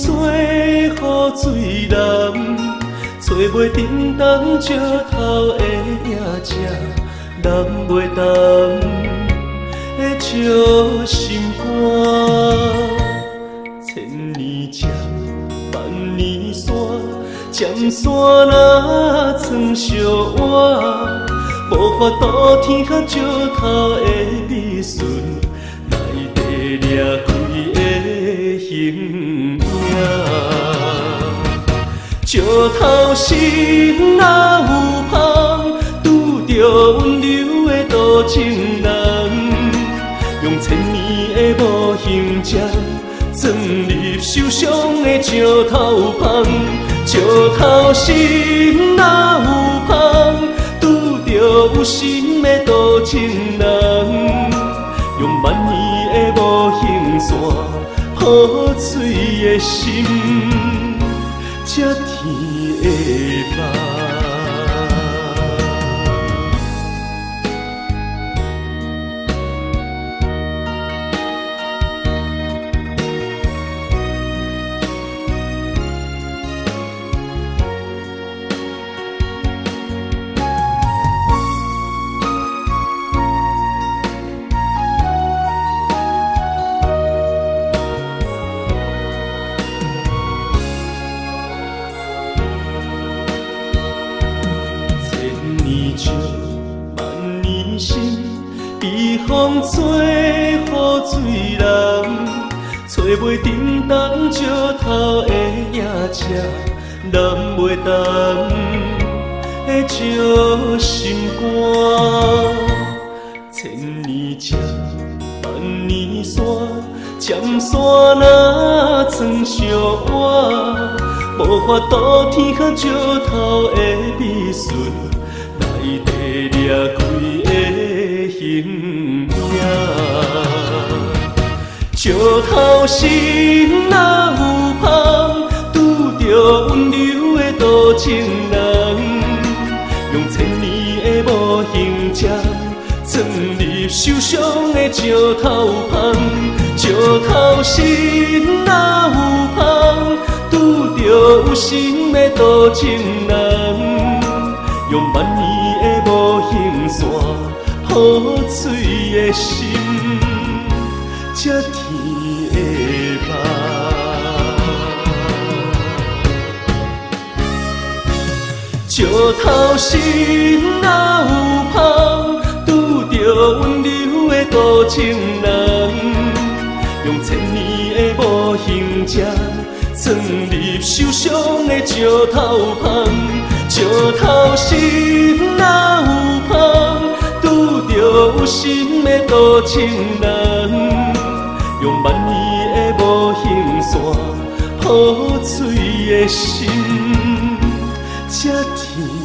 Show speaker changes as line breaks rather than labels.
做雨水人，找袂叮当石头的影子，难袂当的笑心肝。千年桥，万年山，尖山若藏小碗，无法度天下石头的美顺，来地掠开的形影。石头心若有香，拄着温柔的多情人，用千年的无形针，钻入受伤的石头旁。石头心若有香，拄着有心的多情人，用万年的无形线抱碎的心，才天会望。石万年心，比风做雨水人，找袂叮当石头的影子，难袂当的照心肝。千年桥，万年山，尖山若藏小碗，无法度天下石头的美顺，来地掠开的形影。石头心若有香，拄着温柔的多情人，用千年的无形针，钻入受伤的石头旁。石头心若有香，拄着有心的多情人，用万年的无形线抱碎的心，才天会望。石头心若有香，拄着温柔的多情人，用千年的无形针，钻入受伤的石头旁。石头心若有香，拄着有心的多情人，用万年的无形线抱碎的心，才天。